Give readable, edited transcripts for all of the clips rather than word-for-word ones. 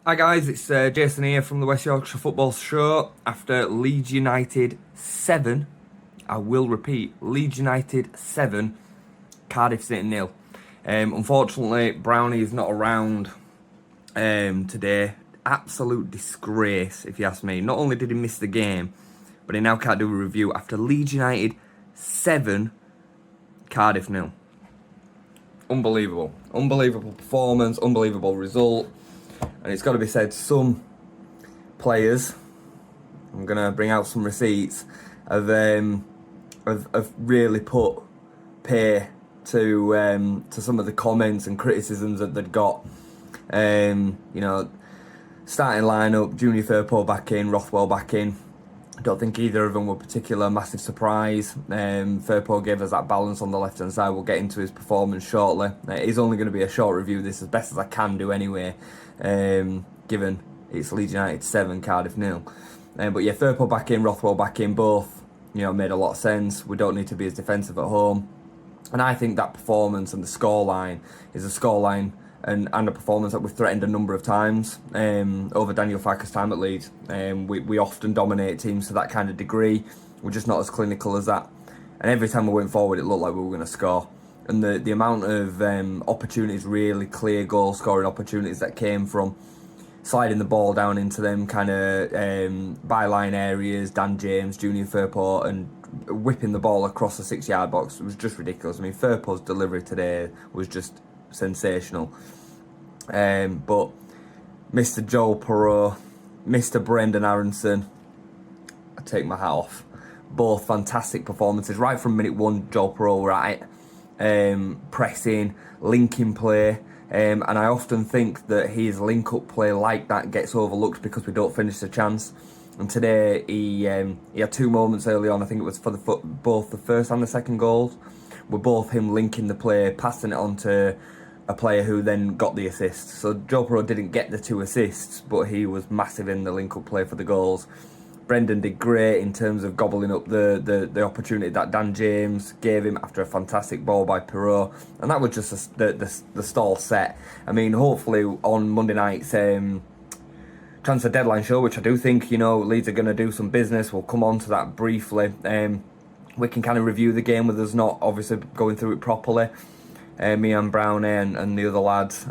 Hi guys, it's Jason here from the West Yorkshire Football Show. After Leeds United 7, I will repeat, Leeds United 7, Cardiff City 0. Unfortunately, Brownie is not around today. Absolute disgrace, if you ask me. Not only did he miss the game, but he now can't do a review after Leeds United 7, Cardiff 0. Unbelievable. Unbelievable performance, unbelievable result. And it's got to be said, some players, I'm going to bring out some receipts, have really put pay to some of the comments and criticisms that they'd got. Starting lineup, Junior Firpo back in, Rothwell back in. I don't think either of them were particular massive surprise. Firpo gave us that balance on the left hand side. We'll get into his performance shortly. It is only going to be a short review. This as best as I can do anyway, given it's Leeds United 7, Cardiff 0. But yeah, Firpo back in, Rothwell back in, both made a lot of sense. We don't need to be as defensive at home, and I think that performance and the scoreline is a scoreline and a performance that we've threatened a number of times over Daniel Farke's time at Leeds. We often dominate teams to that kind of degree. We're just not as clinical as that. And every time we went forward, it looked like we were going to score. And the amount of opportunities, really clear goal-scoring opportunities that came from sliding the ball down into them kind of byline areas, Dan James, Junior Firpo, and whipping the ball across the 6-yard box, it was just ridiculous. I mean, Firpo's delivery today was just sensational. But Mr. Joel Perreault, Mr. Brendan Aronson, I take my hat off. Both fantastic performances. Right from minute one, Joel Perreault right, pressing, linking play. And I often think that his link-up play like that gets overlooked because we don't finish the chance. And today he had two moments early on. I think it was for both the first and the second goals, were both him linking the play, passing it on to a player who then got the assist. So Joe Perreault didn't get the 2 assists, but he was massive in the link-up play for the goals. Brendan did great in terms of gobbling up the opportunity that Dan James gave him after a fantastic ball by Perreault. And that was just the stall set. I mean, hopefully on Monday night's transfer deadline show, which I do think, Leeds are going to do some business. We'll come on to that briefly. We can kind of review the game with us not obviously going through it properly. Me and Brownie and the other lads.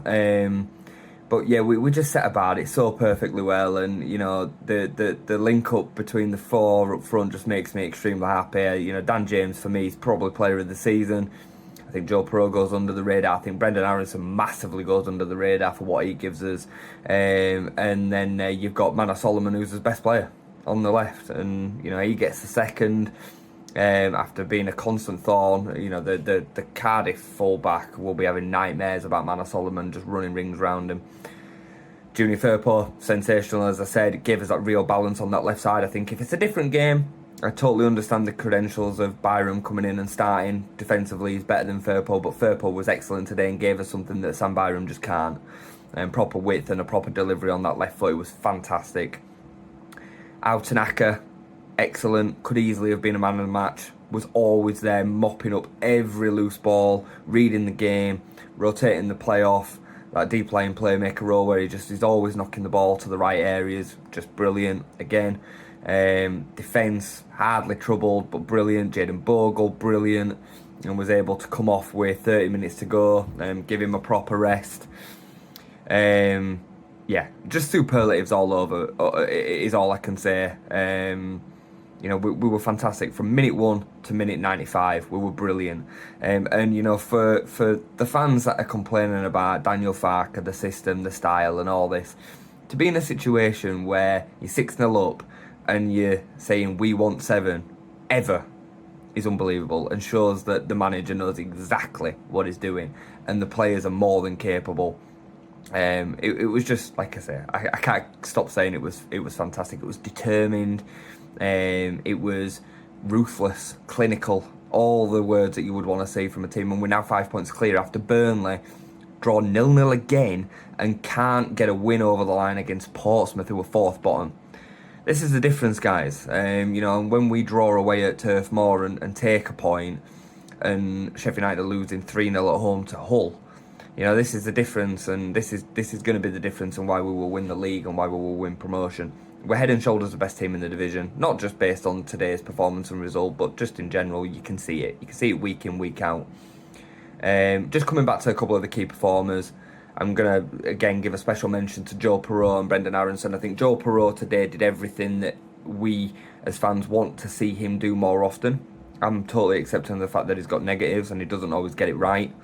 But yeah, we just set about it so perfectly well, and the link up between the 4 up front just makes me extremely happy. Dan James for me is probably player of the season. I think Joe Perreault goes under the radar. I think Brendan Aronson massively goes under the radar for what he gives us. And then you've got Manor Solomon, who's his best player on the left, and he gets the second. After being a constant thorn, the Cardiff fullback will be having nightmares about Manor Solomon just running rings around him. Junior Firpo, sensational, as I said, gave us that real balance on that left side. I think if it's a different game, I totally understand the credentials of Byram coming in and starting defensively is better than Firpo, but Firpo was excellent today and gave us something that Sam Byram just can't. Proper width and a proper delivery on that left foot, it was fantastic. Autanaka, excellent, could easily have been a man of the match, was always there, mopping up every loose ball, reading the game, rotating the play off, that deep line playmaker role where he's always knocking the ball to the right areas, just brilliant again. Defence, hardly troubled, but brilliant. Jayden Bogle, brilliant, and was able to come off with 30 minutes to go, give him a proper rest. Yeah, just superlatives all over, is all I can say. We were fantastic from minute 1 to minute 95. We were brilliant. And for the fans that are complaining about Daniel Farke, the system, the style and all this, to be in a situation where you're 6-0 up and you're saying we want 7 ever is unbelievable, and shows that the manager knows exactly what he's doing and the players are more than capable. It was just, like I say, I can't stop saying it was fantastic. It was determined. It was ruthless, clinical, all the words that you would want to say from a team. And we're now 5 points clear after Burnley draw 0-0 again and can't get a win over the line against Portsmouth, who were 4th bottom. This is the difference, guys. And when we draw away at Turf Moor and take a point, and Sheffield United are losing 3-0 at home to Hull, You know, this is the difference, and this is going to be the difference and why we will win the league and why we will win promotion. We're head and shoulders the best team in the division, not just based on today's performance and result, but just in general. You can see it. You can see it week in, week out. Just coming back to a couple of the key performers, I'm going to, again, give a special mention to Joe Perreault and Brendan Aronson. I think Joe Perreault today did everything that we, as fans, want to see him do more often. I'm totally accepting the fact that he's got negatives and he doesn't always get it right.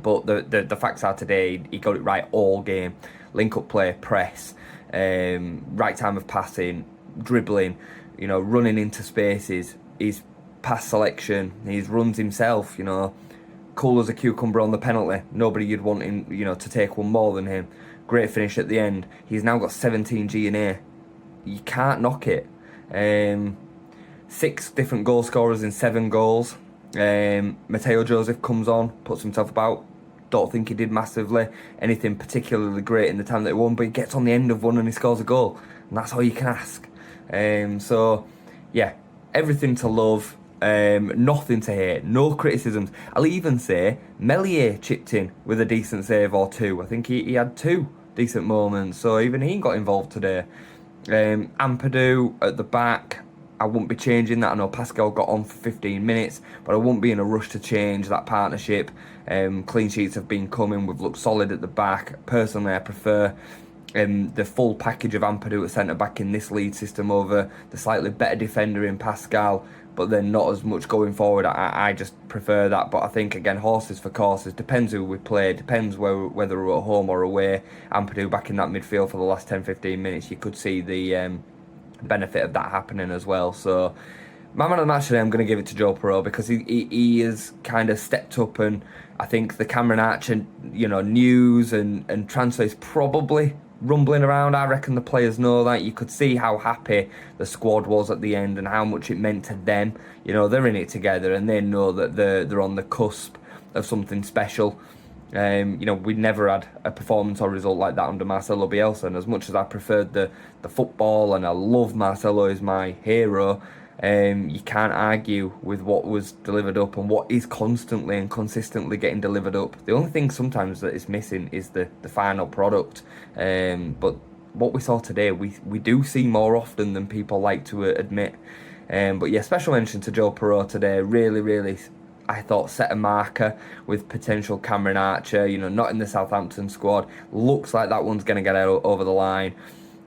But the facts are today, he got it right all game. Link-up play, press, right time of passing, dribbling, you know, running into spaces, his pass selection, his runs himself, you know, cool as a cucumber on the penalty. Nobody you'd want him, you know, to take one more than him. Great finish at the end. He's now got 17 G&A. You can't knock it. 6 different goal scorers in 7 goals. Mateo Joseph comes on, puts himself about. Don't think he did massively anything particularly great in the time that he won, but he gets on the end of one and he scores a goal, and that's all you can ask. So yeah, everything to love, nothing to hate, no criticisms. I'll even say Melier chipped in with a decent save or 2. I think he had 2 decent moments, so even he got involved today. Ampadu at the back, I wouldn't be changing that. I know Pascal got on for 15 minutes, but I wouldn't be in a rush to change that partnership. Clean sheets have been coming. We've looked solid at the back. Personally, I prefer the full package of Ampadu at centre-back in this Leeds system over the slightly better defender in Pascal, but then not as much going forward. I just prefer that. But I think, again, horses for courses. Depends who we play. Depends whether we're at home or away. Ampadu back in that midfield for the last 10-15 minutes. You could see the benefit of that happening as well. So my man of the match today, I'm going to give it to Joe Perreault, because he has kind of stepped up, and I think the Cameron Archer, you know, news and transfer is probably rumbling around. I reckon the players know that. You could see how happy the squad was at the end and how much it meant to them. You know, they're in it together and they know that they're on the cusp of something special. You know, we never had a performance or result like that under Marcelo Bielsa, and as much as I preferred the football and I love Marcelo as my hero, you can't argue with what was delivered up and what is constantly and consistently getting delivered up. The only thing sometimes that is missing is the final product, but what we saw today, we do see more often than people like to admit. But yeah, special mention to Joe Perreault today. Really, I thought set a marker with potential Cameron Archer, you know, not in the Southampton squad. Looks like that one's going to get out over the line.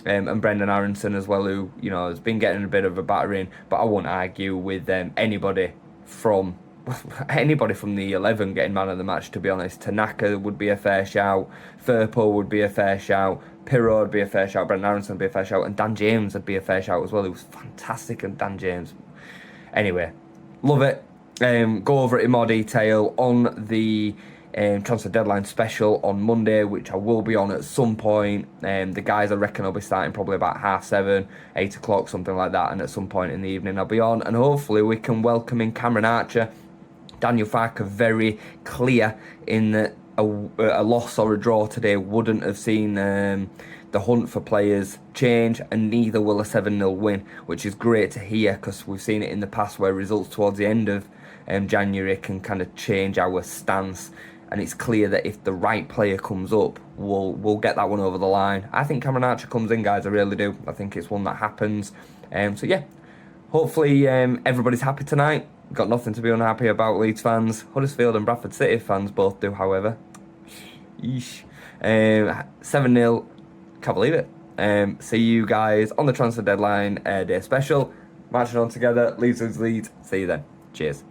And Brendan Aronson as well, who, you know, has been getting a bit of a battering, but I won't argue with anybody from the 11 getting man of the match, to be honest. Tanaka would be a fair shout, Firpo would be a fair shout, Pirro would be a fair shout, Brendan Aronson would be a fair shout, and Dan James would be a fair shout as well. He was fantastic, and Dan James. Anyway, love it. Go over it in more detail on the transfer deadline special on Monday, which I will be on at some point. The guys, I reckon, will be starting probably about 7:30, 8 o'clock, something like that, and at some point in the evening I'll be on, and hopefully we can welcome in Cameron Archer. Daniel Farke very clear in that a loss or a draw today wouldn't have seen the hunt for players change, and neither will a 7-0 win, which is great to hear, because we've seen it in the past where results towards the end of January can kind of change our stance, and it's clear that if the right player comes up, we'll get that one over the line. I think Cameron Archer comes in, guys. I really do. I think it's one that happens. So yeah, hopefully everybody's happy tonight. Got nothing to be unhappy about, Leeds fans. Huddersfield and Bradford City fans both do, however. Yeesh. 7-0. Can't believe it. See you guys on the transfer deadline day special. Marching on together. Leeds. See you then. Cheers.